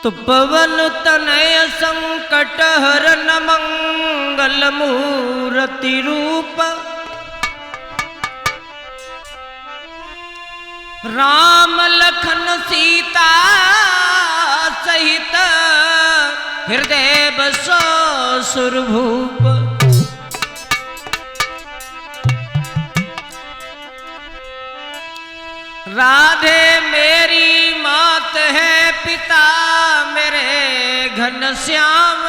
तो पवन तनय संकट हरन मंगल मूर्ति रूप, राम लखन सीता सहित हृदय बसो सुरभूप। राधे मेरी मात है, पिता मेरे घनश्याम,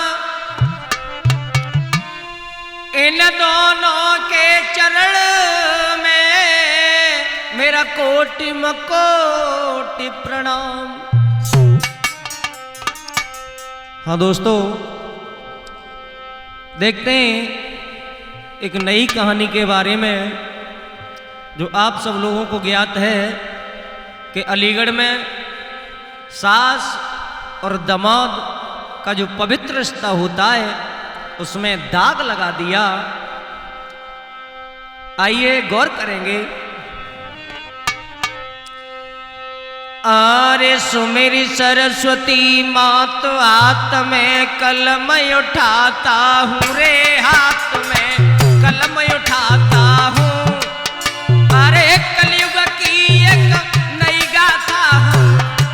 इन दोनों के चरण में मेरा कोटि मकोटि प्रणाम। हाँ दोस्तों, देखते हैं एक नई कहानी के बारे में जो आप सब लोगों को ज्ञात है कि अलीगढ़ में सास और दामाद का जो पवित्र रिश्ता होता है उसमें दाग लगा दिया। आइए गौर करेंगे। अरे सुमेरी सरस्वती माँ तो हाथ में कलम उठाता हूँ रे, हाथ में कलम उठाता हूँ। अरे कलयुग की एक नई गाथा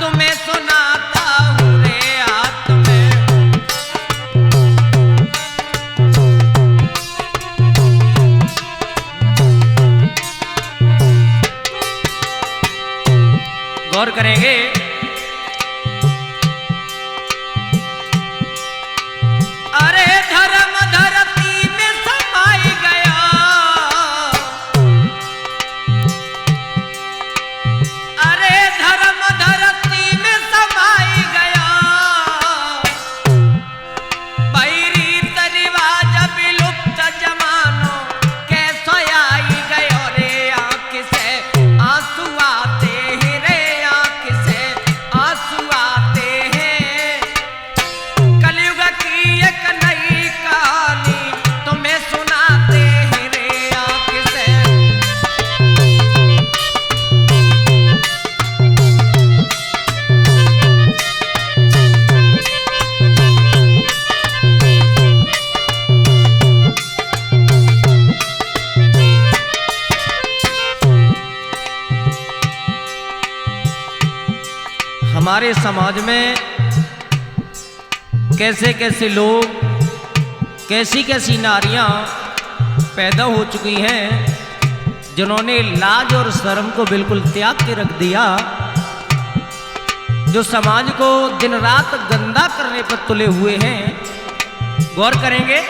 तुम्हें सुनाता हूँ रे, हाथ में। गौर करेंगे। अरे धर्म धरती में समाई गया, अरे धर्म धरती में समाई गया, बैरी रिवाज विलुप्त जमानो कैसे आई गयो रे, आँख से आंसू आते हैं रे, आँख से आंसू आते हैं। कलयुग की एक नई कहानी तुम्हें सुनाते हैं रे, आँख से। हमारे समाज में कैसे कैसे लोग, कैसी कैसी नारियां पैदा हो चुकी हैं जिन्होंने लाज और शर्म को बिल्कुल त्याग के रख दिया, जो समाज को दिन रात गंदा करने पर तुले हुए हैं। गौर करेंगे।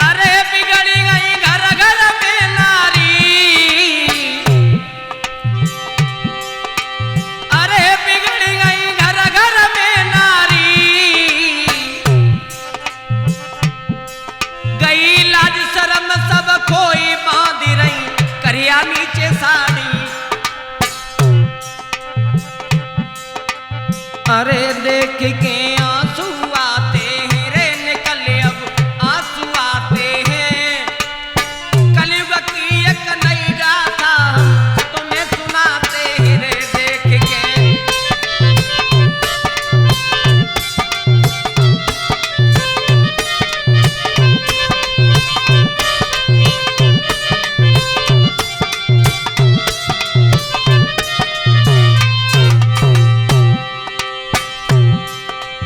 अरे बिगड़ी गई घर घर में नारी, अरे बिगड़ी गई घर घर में नारी, गई लाज शर्म सब खोई बांध रही करिया नीचे साड़ी। अरे देख के आंसू आते हैं रे, निकल अब आंसू आते हैं। कलयुग की एक नई गाथा तुम्हें सुनाते हैं रे, देख के।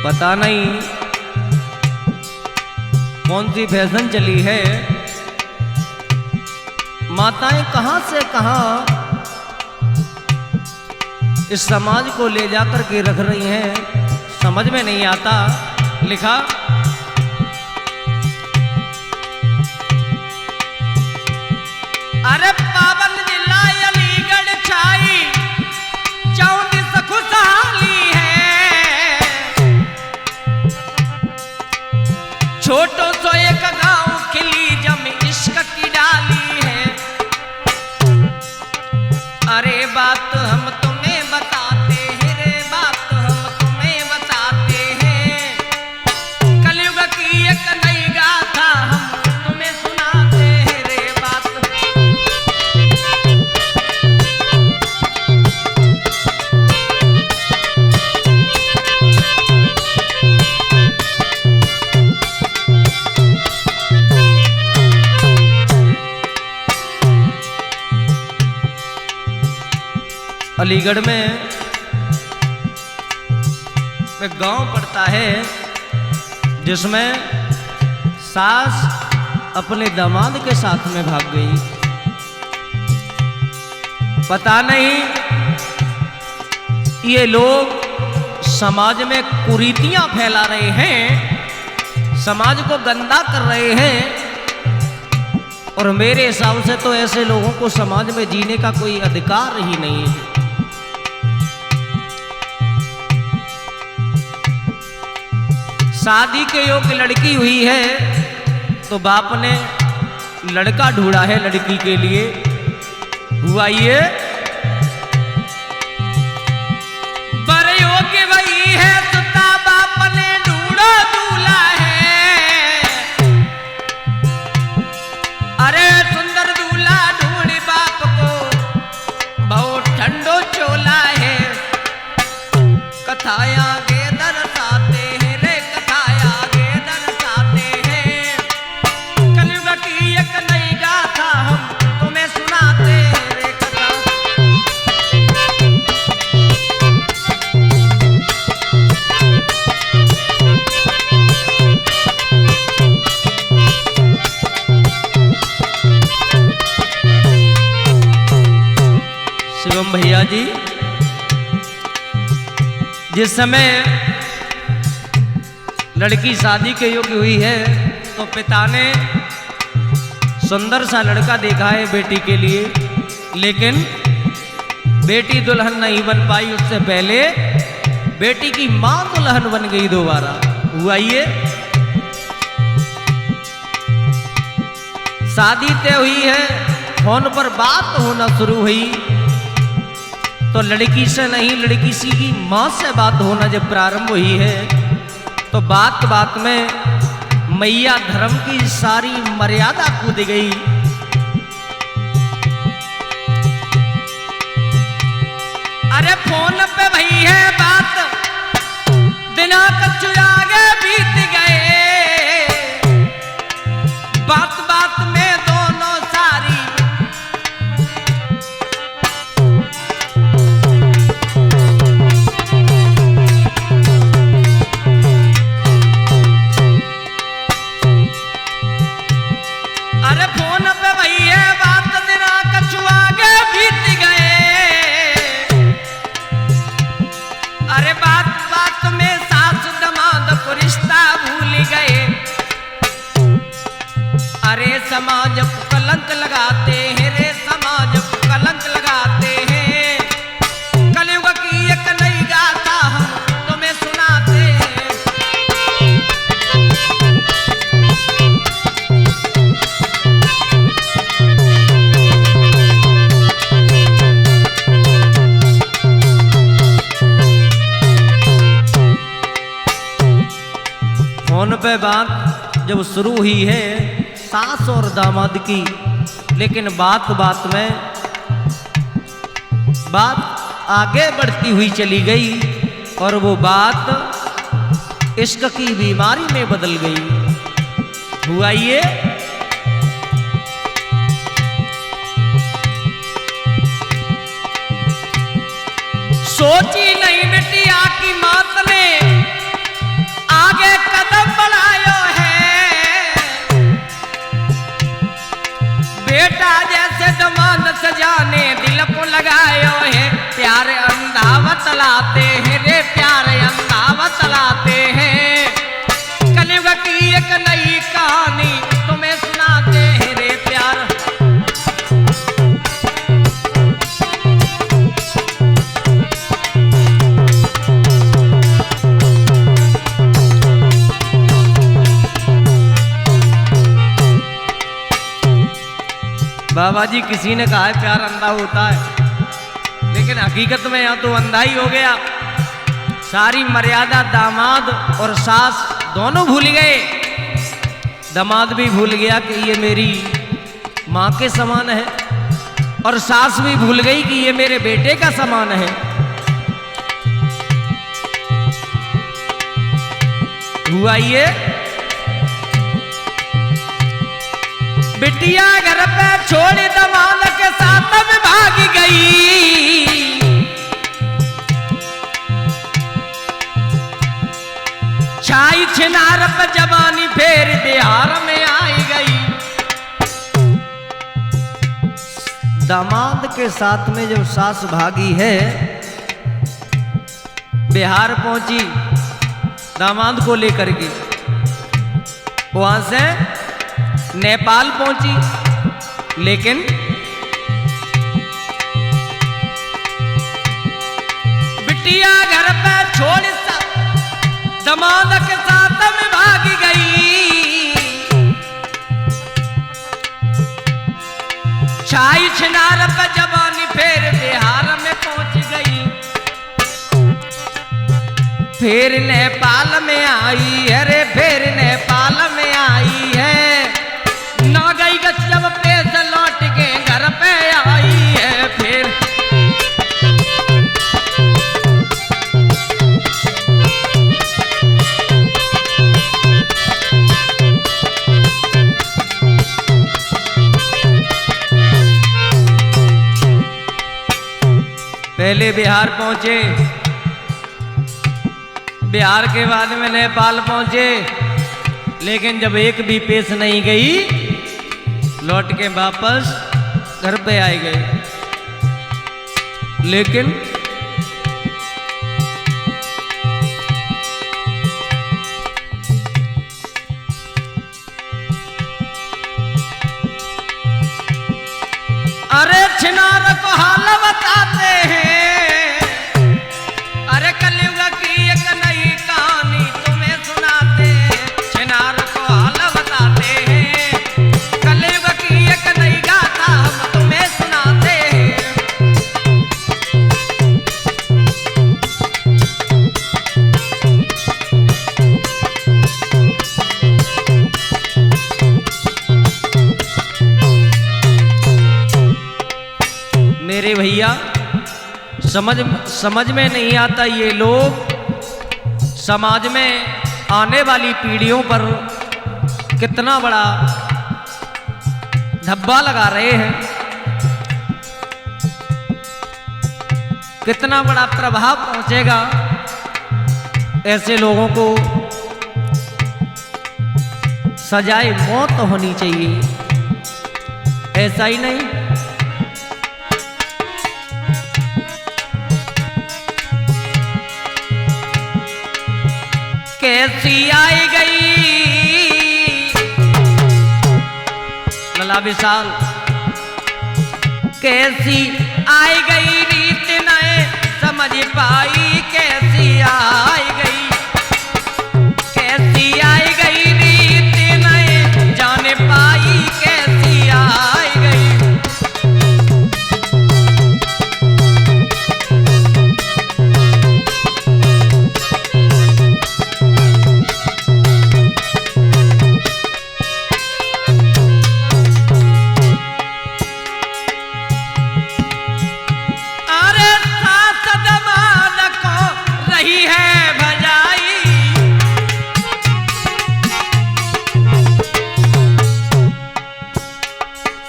पता नहीं कौन सी फैशन चली है, माताएं कहां से कहां इस समाज को ले जाकर के रख रही हैं, समझ में नहीं आता। लिखा, अरे पावन जिला अलीगढ़ छाई चौंतीस खुशहाली है, छोटो सो एक गांव खिली जम इश्क की डाली है। अरे बात हम तुम्हें बताते हैं रे, बात हम तुम्हें बताते हैं। अलीगढ़ में एक गांव पड़ता है जिसमें सास अपने दामाद के साथ में भाग गई। पता नहीं ये लोग समाज में कुरीतियां फैला रहे हैं, समाज को गंदा कर रहे हैं, और मेरे हिसाब से तो ऐसे लोगों को समाज में जीने का कोई अधिकार ही नहीं है। शादी के योग्य लड़की हुई है तो बाप ने लड़का ढूंढा है लड़की के लिए। हुआ ये बर योग्य वही है सुता बाप ने ढूंढा दूल्हा है। अरे सुंदर दूल्हा ढूंढ बाप को बहुत ठंडो चोला है। कथाया गे दर्शाते हैं रे, कथाया गे दर्शाते हैं। कलयुग की एक नई गाथा हम तुम्हें सुनाते हैं रे कथा। शिवम भैया जी, जिस समय लड़की शादी के योग्य हुई है तो पिता ने सुंदर सा लड़का देखा है बेटी के लिए, लेकिन बेटी दुल्हन नहीं बन पाई। उससे पहले बेटी की मां दुल्हन बन गई दोबारा। हुआ ये शादी तय हुई है, फोन पर बात होना शुरू हुई तो लड़की से नहीं लड़की सी की मां से बात होना जब प्रारंभ हुई है तो बात बात में मैया धर्म की सारी मर्यादा कूद गई। अरे फोन पे भई है बात, दिना कच्चू आगे बीत गए। बात बात में दोनों सारी समाज को कलंक लगाते हैं रे, समाज को कलंक लगाते हैं। कलयुग की एक नई गाथा हम तुम्हें सुनाते हैं। फोन पे बात जब शुरू हुई है सास और दामाद की, लेकिन बात बात में बात आगे बढ़ती हुई चली गई और वो बात इश्क की बीमारी में बदल गई। हुआ ये सोची नहीं बिटिया की मात ने आगे कदम बढ़ायो है। बेटा जैसे दमाद सजाने दिल को लगायो है। प्यार अंधा बतलाते हैं रे, प्यार अंधा बतलाते हैं। कलयुग की एक नई कहानी तुम्हें सुनाते हैं रे प्यार। बाबा जी किसी ने कहा है प्यार अंधा होता है, लेकिन हकीकत में यहाँ तो अंधा ही हो गया। सारी मर्यादा दामाद और सास दोनों भूल गए। दामाद भी भूल गया कि ये मेरी माँ के समान है और सास भी भूल गई कि ये मेरे बेटे का समान है। हुआ ये बिटिया घर पे छोड़ दमाद के साथ में भाग गई। छिनार पे जवानी फिर बिहार में आई गई। दामाद के साथ में जो सास भागी है बिहार पहुंची दामाद को लेकर के, वहां से नेपाल पहुंची, लेकिन बिटिया घर पे छोड़ दामाद के साथ में भागी गई। छाई छिनार पे जवानी फिर बिहार में पहुंच गई। फिर नेपाल में आई है रे, फिर नेपाल में आई है। ना गई जब पैसे लौट के घर पे आई है। फिर पहले बिहार पहुंचे, बिहार के बाद में नेपाल पहुंचे, लेकिन जब एक भी पेश नहीं गई लौट के वापस घर पे आ गए। लेकिन अरे छिनार को हाल बताते हैं, अरे कलयुग की एक नई कहानी तुम्हें सुनाते हैं। छिनार को हाल बताते हैं, कलयुग की एक नई गाथा हम तुम्हें सुनाते हैं। मेरे भैया समझ में नहीं आता, ये लोग समाज में आने वाली पीढ़ियों पर कितना बड़ा धब्बा लगा रहे हैं, कितना बड़ा प्रभाव पहुंचेगा। ऐसे लोगों को सजाए मौत होनी चाहिए, ऐसा ही नहीं। कैसी आई गई लला विशाल, कैसी आई गई रीत नए समझ पाई, कैसी आई गई, कैसी आई गई रीत नए जान पाई, कैसी आई गई।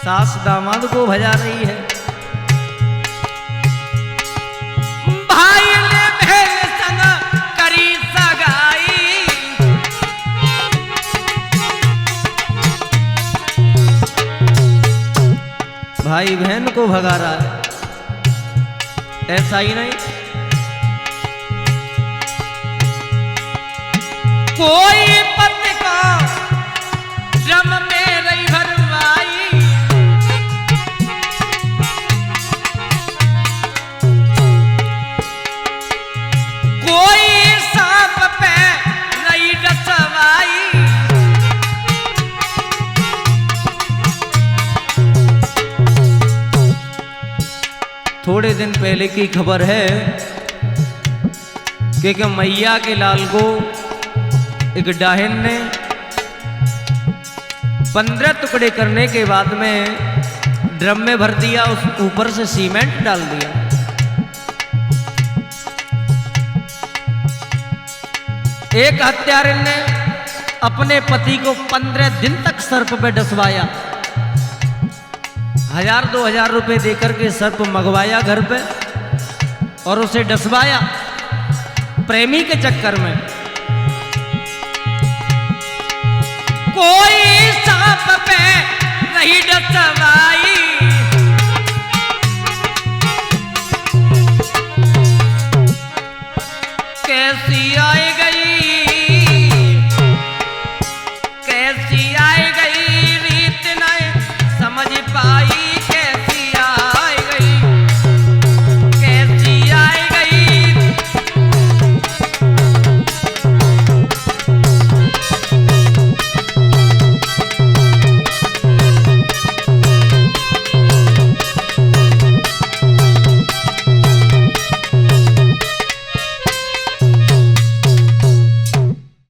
सास दामाद को भजा रही है। भाई ने बहन संग करी सगाई, भाई बहन को भगा रहा है, ऐसा ही नहीं। कोई पति को ड्रम में रही भरवाई, कोई सांप पे रही डसवाई, थोड़े दिन पहले की खबर है कि मैया के लाल को एक डाहिन ने 15 टुकड़े करने के बाद में ड्रम में भर दिया, उस ऊपर से सीमेंट डाल दिया। एक हत्यारे ने अपने पति को 15 दिन तक सर्प पे डसवाया, 1000-2000 रुपए देकर के सर्प मंगवाया घर पे और उसे डसवाया प्रेमी के चक्कर में। कोई